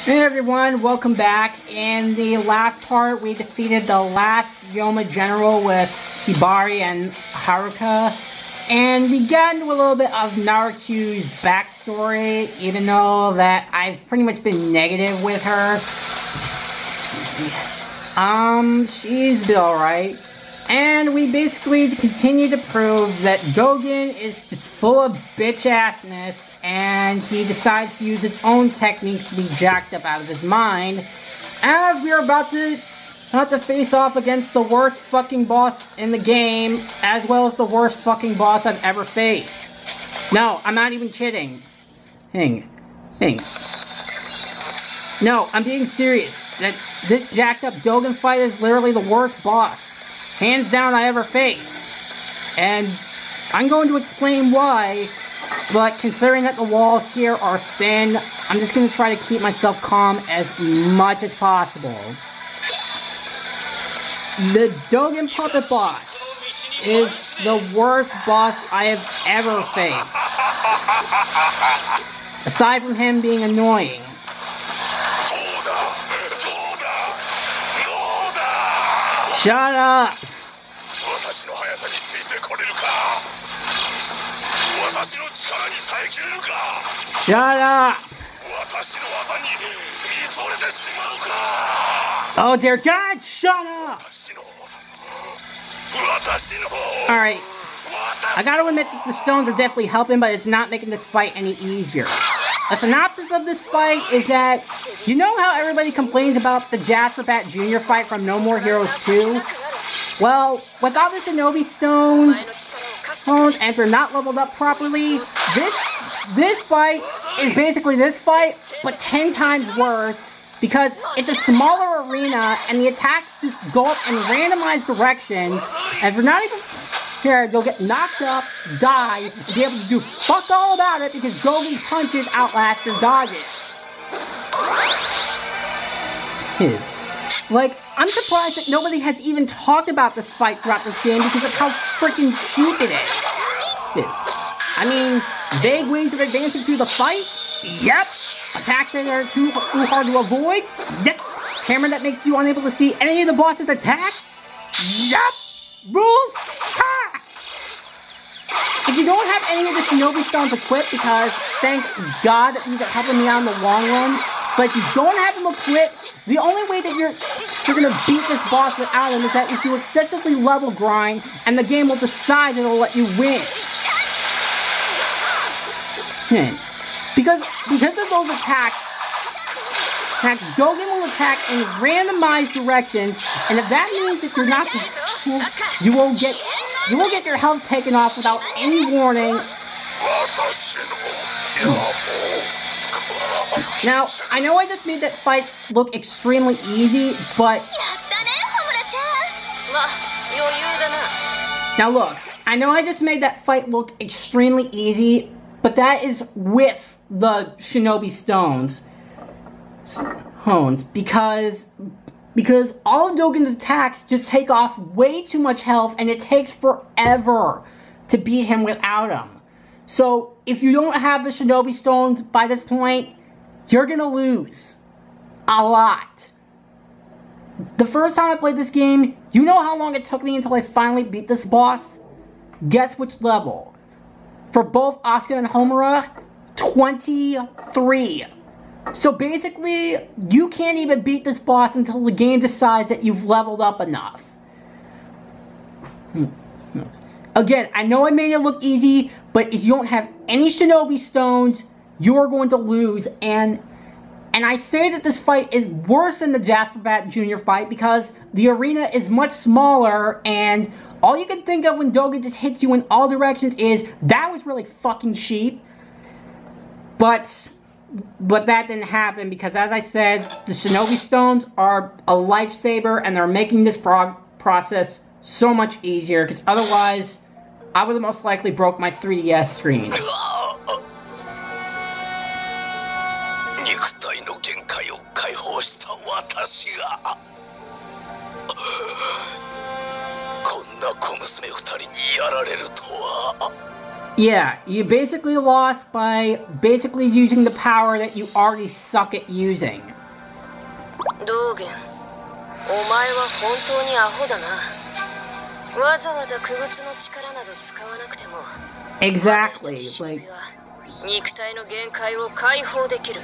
Hey everyone, welcome back. In the last part, we defeated the last Yoma General with Hibari and Haruka. And we got into a little bit of Naruto's backstory, even though that I've pretty much been negative with her. She's been alright. And we basically continue to prove that Dogen is just full of bitch-assness, and he decides to use his own techniques to be jacked up out of his mind, as we are about to face off against the worst fucking boss in the game, as well as the worst fucking boss I've ever faced. No, I'm not even kidding. No, I'm being serious. This jacked up Dogen fight is literally the worst boss, hands down, I ever faced. And I'm going to explain why, but considering that the walls here are thin, I'm just going to try to keep myself calm as much as possible. The Dogen puppet boss is the worst boss I have ever faced. Aside from him being annoying. Shut up! Shut up! Oh dear God, shut up! Alright, I gotta admit that the stones are definitely helping, but it's not making this fight any easier. A synopsis of this fight is that, you know how everybody complains about the Jasper Batt Jr. fight from No More Heroes 2? Well, without the Shinobi Stones, and if they're not leveled up properly, this fight is basically this fight, but 10 times worse, because it's a smaller arena, and the attacks just go up in randomized directions, and if you're not even here, you'll get knocked up, die, and be able to do fuck all about it, because Dogen's punches outlast your dodges. Like, I'm surprised that nobody has even talked about this fight throughout this game because of how freaking cheap it is. I mean, vague ways of advancing through the fight? Yep. Attacks that are too hard to avoid? Yep. Camera that makes you unable to see any of the boss's attacks? Yep. Rules? Ha! If you don't have any of the Shinobi Stones equipped, because thank God that these are helping me out in the long run, but if you don't have them equipped, the only way that you're gonna beat this boss without him is that if you excessively level grind, and the game will decide it'll let you win. Because of those attacks, Dogen will attack in randomized directions, and if that means that you're not, you will get your health taken off without any warning. Now, I know I just made that fight look extremely easy, but now look, I know I just made that fight look extremely easy, but that is with the Shinobi Stones, because all of Dogen's attacks just take off way too much health, and it takes forever to beat him without him. So, if you don't have the Shinobi Stones by this point, you're gonna lose. A lot. The first time I played this game, you know how long it took me until I finally beat this boss? Guess which level? For both Asuka and Homura, 23. So basically, you can't even beat this boss until the game decides that you've leveled up enough. Again, I know I made it look easy, but if you don't have any Shinobi Stones, you're going to lose. And I say that this fight is worse than the Jasper Batt Jr. fight because the arena is much smaller, and all you can think of when Dogen just hits you in all directions is, that was really fucking cheap. But that didn't happen because, as I said, the Shinobi Stones are a lifesaver, and they're making this process so much easier, because otherwise, I would have most likely broke my 3DS screen. Yeah, you basically lost by basically using the power that you already suck at using. 道元、お前は本当にアホだな。わざわざ傀儡の力など使わなくても、Exactly. Like, 肉体の限界を解放できる。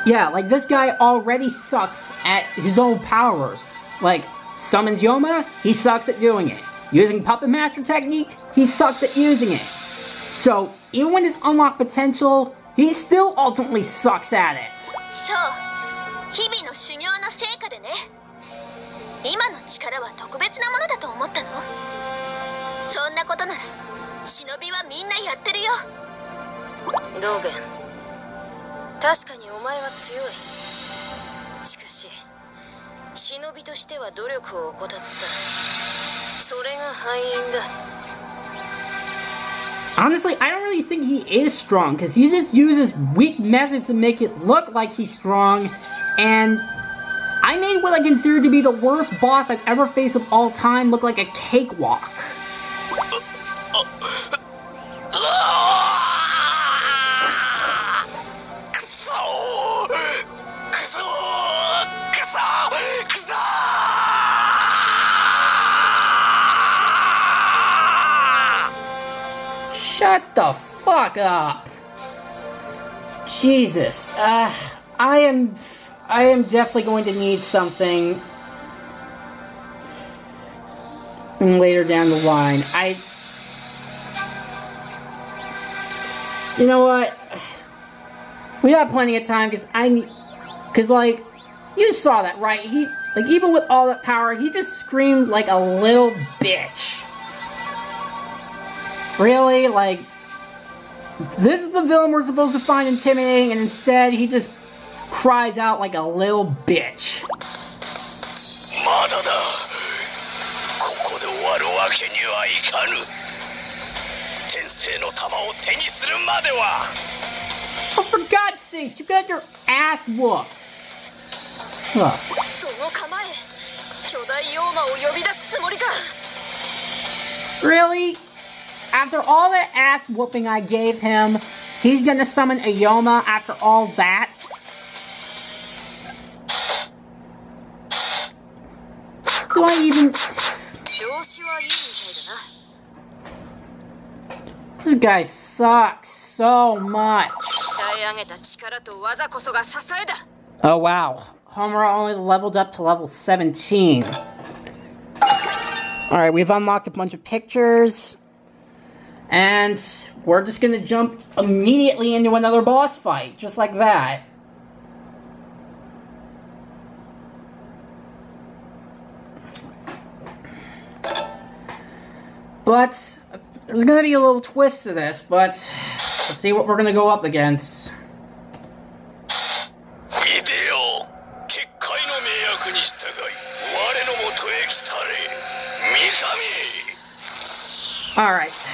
yeah, like this guy already sucks at his own powers. Like, summons Yoma, he sucks at doing it. Using Puppet Master technique, he sucks at using it. So, even with his unlocked potential, he still ultimately sucks at it. そう、日々の修行の成果でね。今の力は特別なものだと思ったの？そんなことなら、忍びはみんなやってるよ。道元、確かにお前は強い。しかし、忍びとしては努力を怠った。それが敗因だ。Honestly, I don't really think he is strong, because he just uses weak methods to make it look like he's strong, and I made what I consider to be the worst boss I've ever faced of all time look like a cakewalk. Shut the fuck up. Jesus. I am definitely going to need something later down the line. You know what? We got plenty of time, because like, you saw that, right? Like, even with all that power, he just screamed like a little bitch. Really? Like, this is the villain we're supposed to find intimidating, and instead he just cries out like a little bitch. Oh, for God's sakes, you got your ass whooped. Huh. Really? After all that ass whooping I gave him, he's gonna summon a Yoma after all that? Do I even... This guy sucks so much. Oh wow. Homura only leveled up to level 17. Alright, we've unlocked a bunch of pictures. And we're just gonna jump immediately into another boss fight, just like that. But there's gonna be a little twist to this, but let's see what we're gonna go up against. Alright.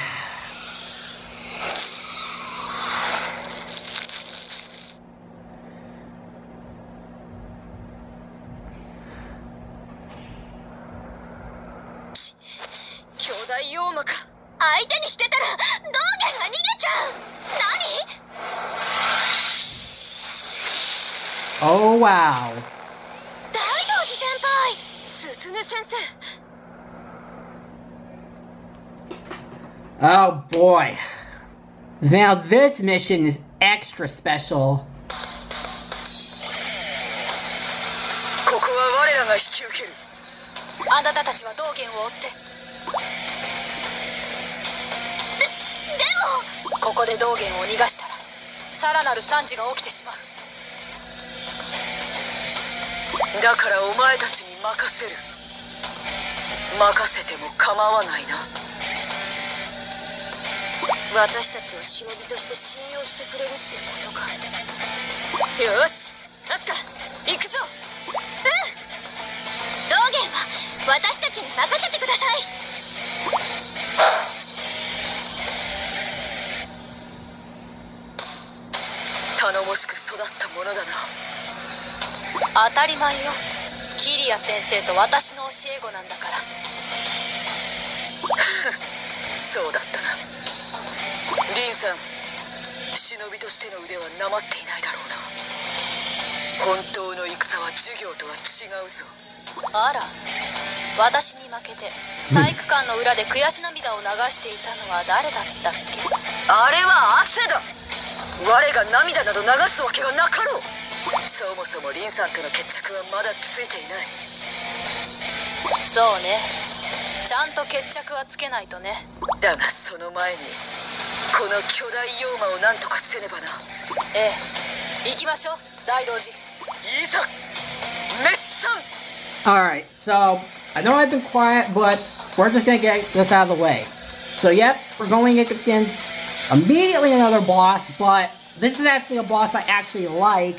Oh wow. Oh boy. Now this mission is extra special. 本当の戦は授業とは違うぞ。あら、私に負けて体育館の裏で悔し涙を流していたのは誰だったっけ？あれは汗だ。我が涙など流すわけがなかろう。そもそもリンさんとの決着はまだついていない。そうね、ちゃんと決着はつけないとね。だがその前にこの巨大妖魔を何とかせねばな。ええ、行きましょう大道寺。いざ滅参。Alright, so, I know I've been quiet, but we're just gonna get this out of the way. So yep, we're going against immediately another boss, but this is actually a boss I actually like,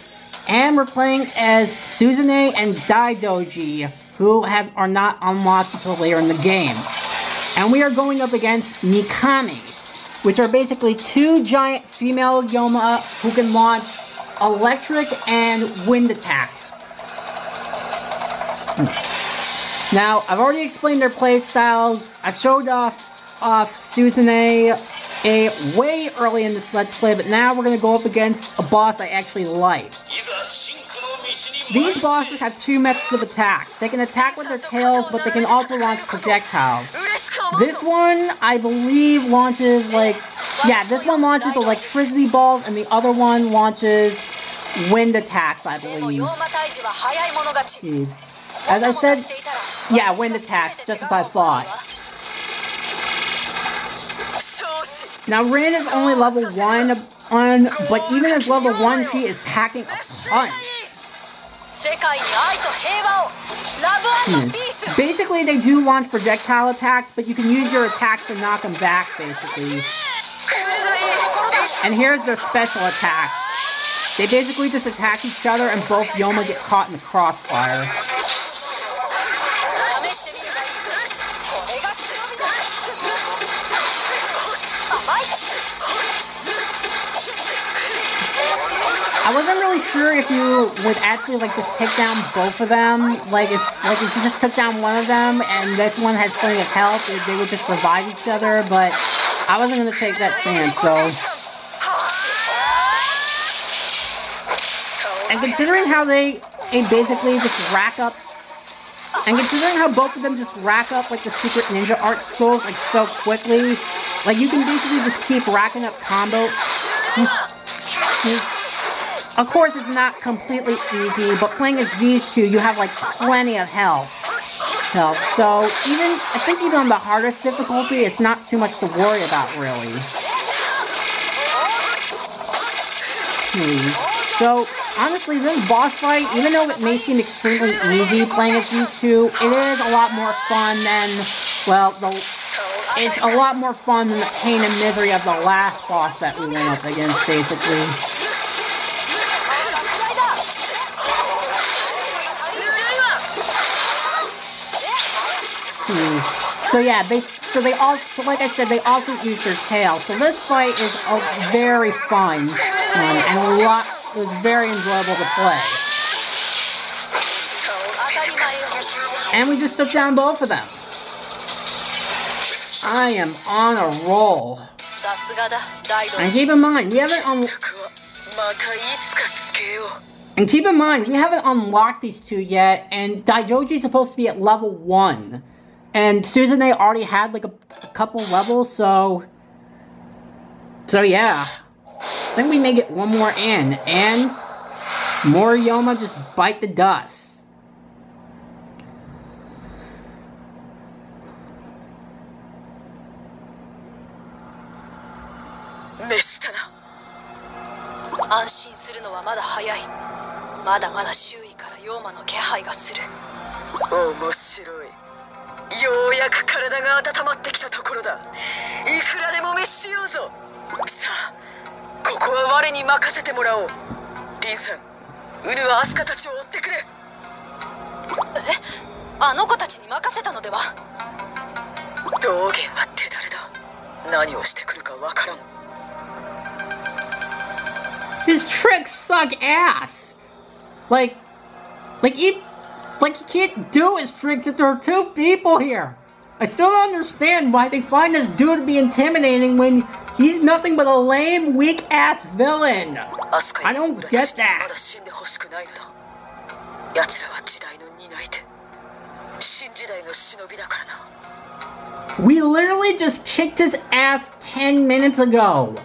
and we're playing as Suzune and Daidoji, who are not unlocked until later in the game. And we are going up against Mikami, which are basically two giant female Yoma who can launch electric and wind attacks. Now, I've already explained their playstyles. I showed off Suzune way early in this Let's Play, but now we're going to go up against a boss I actually like. These bosses have two methods of attack. They can attack with their tails, but they can also launch projectiles. This one, I believe, launches this one launches electricity balls, and the other one launches wind attacks, I believe. Jeez. As I said, yeah, wind attacks, just as I thought. Now, Rin is only level 1, but even as level 1, she is packing a punch. Basically, they do launch projectile attacks, but you can use your attacks to knock them back, basically. And here's their special attack. They basically just attack each other, and both Yoma get caught in the crossfire. I wasn't really sure if you would actually just take down both of them. If you just took down one of them and this one has plenty of health, they would just revive each other, but I wasn't going to take that chance, so. And considering how they basically just rack up, and considering how both of them just rack up the secret ninja art scrolls so quickly, you can basically just keep racking up combos. Of course, it's not completely easy, but playing as these two, you have plenty of health. So I think even on the hardest difficulty, it's not too much to worry about, really. So honestly, this boss fight, even though it may seem extremely easy playing as these two, it is a lot more fun than, it's a lot more fun than the pain and misery of the last boss that we went up against, basically. So yeah, like I said, they also use their tail. So this fight is very fun, and it was very enjoyable to play. And we just took down both of them. I am on a roll. And keep in mind, we haven't unlocked these two yet, and Daidoji is supposed to be at level 1. And Suzune already had a couple levels, so yeah. I think we may get one more in, and more Yoma just bite the dust. His tricks suck ass. He can't do his tricks if there are two people here. I still don't understand why they find this dude to be intimidating when he's nothing but a lame, weak-ass villain. I don't get that. We literally just kicked his ass 10 minutes ago.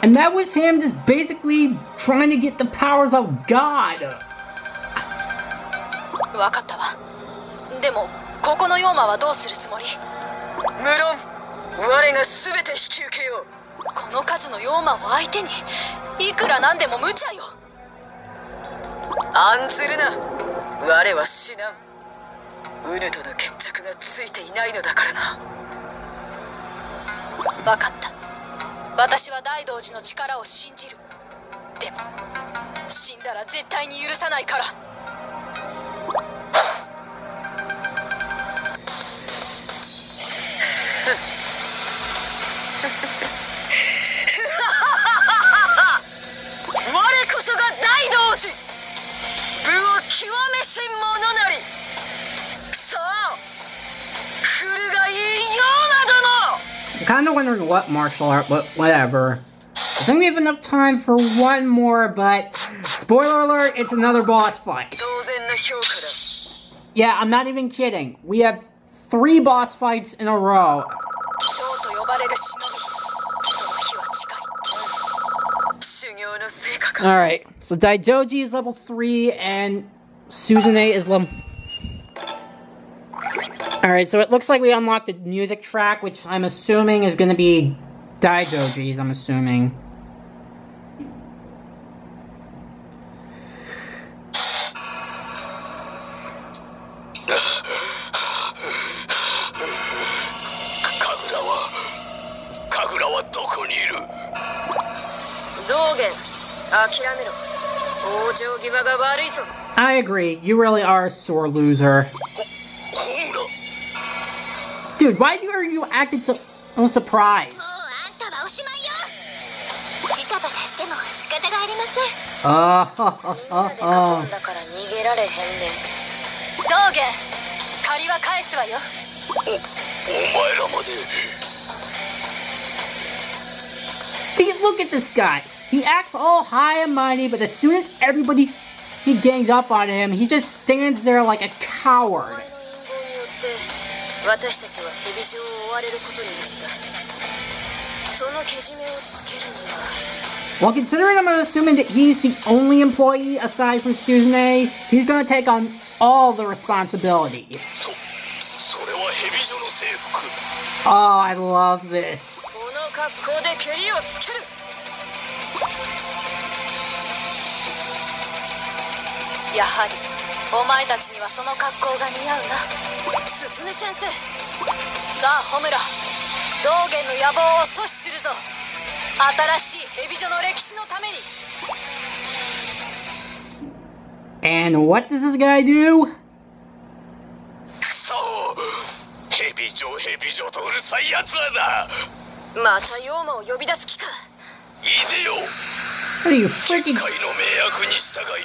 And that was him just basically trying to get the powers of God. わかったわ。でもここの妖魔はどうするつもり？無論我が全て引き受けよう。この数の妖魔を相手にいくらなんでも無茶よ。案ずるな。我は死なん。ウヌとの決着がついていないのだからな。わかった。私は大道寺の力を信じる。でも死んだら絶対に許さないから。我こそが大道寺。武を極めし者なり。さあ、来るがいいようなども。I'm kind of wondering what martial art, but whatever. I think we have enough time for one more, but spoiler alert, it's another boss fight. Yeah, I'm not even kidding. We have 3 boss fights in a row. Alright, so Daijoji is level 3 and Suzune is level... Alright, so it looks like we unlocked the music track, which I'm assuming is going to be Daijoji's, I'm assuming. Kagura wa doko ni iru? Dogen, akiramero. Oujou giwa ga warui zo. I agree, you really are a sore loser. Dude, why are you acting so surprised? Dogen, kari wa kaesu wa yo. Omaera made. See, look at this guy. He acts all high and mighty, but as soon as he gangs up on him, he just stands there like a coward. Well, considering I'm assuming that he's the only employee aside from Suzune, he's gonna take on all the responsibility. Oh, I love this. やはりお前たちにはその格好が似合うな、スズメ先生。さあホムラ、道元の野望を阻止するぞ。新しい蛇女の歴史のために。And what does this guy do? くそ、蛇女とうるさい奴らだ。また妖魔を呼び出す気か。いでよ。What are you freaking? 世界の命役に従い。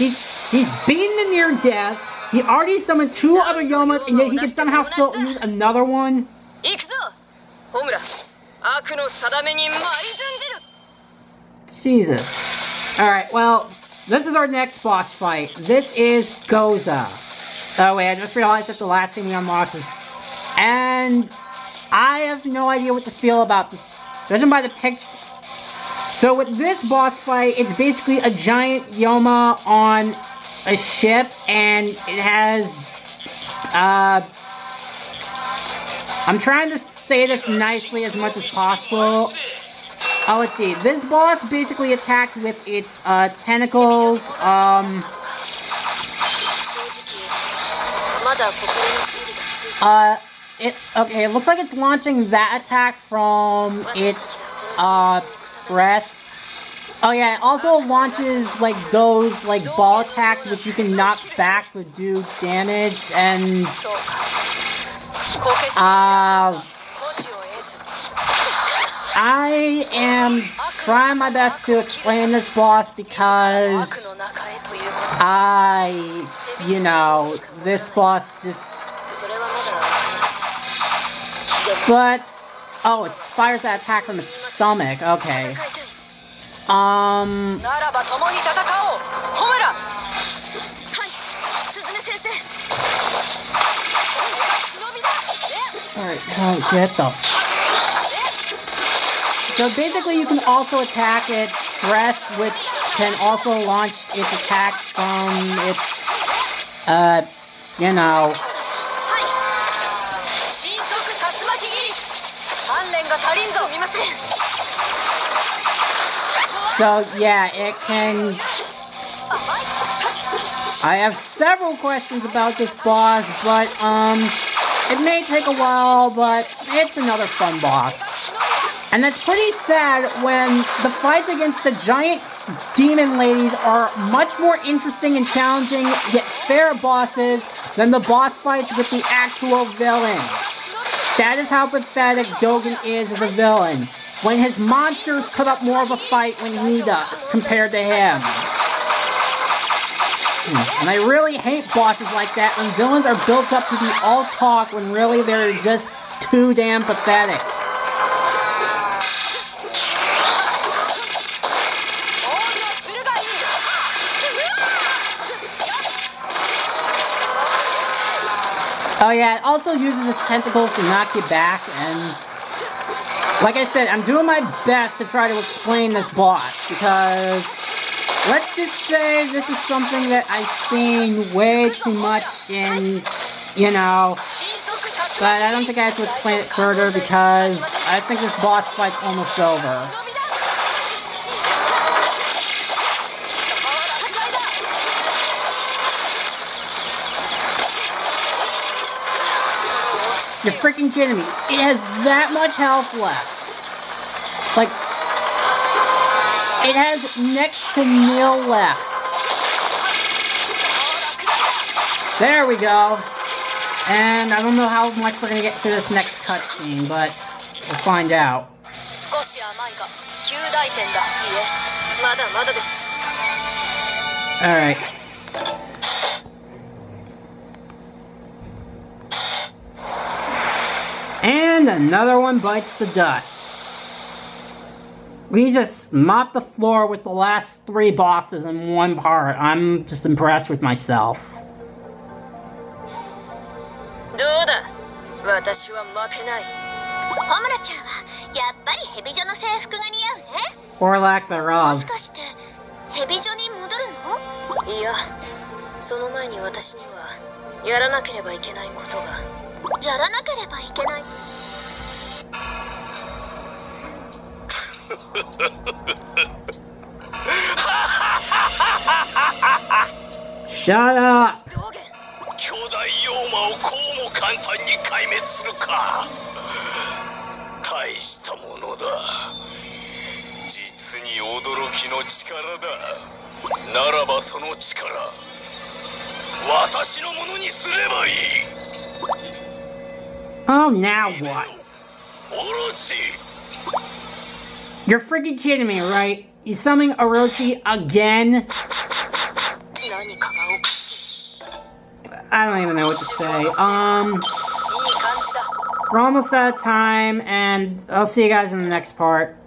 He's beaten to near death. He already summoned 2 other Yomas, and yet he can somehow still use another one. Jesus. Alright, well, this is our next boss fight. This is Goza. Oh wait, I just realized that the last thing we unlocked is... And I have no idea what to feel about this. Judging by the picture... So with this boss fight, it's basically a giant Yoma on a ship, and it has, I'm trying to say this nicely as much as possible. Oh, let's see. This boss basically attacks with its, tentacles, okay, it looks like it's launching that attack from its, breath. Oh yeah, it also launches, like, those, like, ball attacks which you can knock back to do damage, and... I am try my best to explain this boss because this boss just... But, oh, it fires that attack from its stomach, okay. Alright, oh, get the... So basically you can also attack its breast, which can also launch its attacks from its, So, yeah, it can... I have several questions about this boss, but, it may take a while, but it's another fun boss. And that's pretty sad when the fights against the giant demon ladies are much more interesting and challenging, yet fair bosses, than the boss fights with the actual villains. That is how pathetic Dogen is as a villain, when his monsters put up more of a fight when he does, compared to him. And I really hate bosses like that, when villains are built up to be all talk, when really they're just too damn pathetic. Oh yeah, it also uses its tentacles to knock you back, and like I said, I'm doing my best to try to explain this boss, because let's just say this is something that I've seen way too much in, but I don't think I have to explain it further, because I think this boss fight's almost over. You're freaking kidding me. It has that much health left. Like, it has next to nil left. There we go. And I don't know how much we're gonna get to this next cutscene, but we'll find out. Alright. And another one bites the dust. We just mopped the floor with the last 3 bosses in one part. I'm just impressed with myself. Or lack thereof. Shut up! Oh, now what? You're freaking kidding me, right? You summoning Orochi again? I don't even know what to say. We're almost out of time, and I'll see you guys in the next part.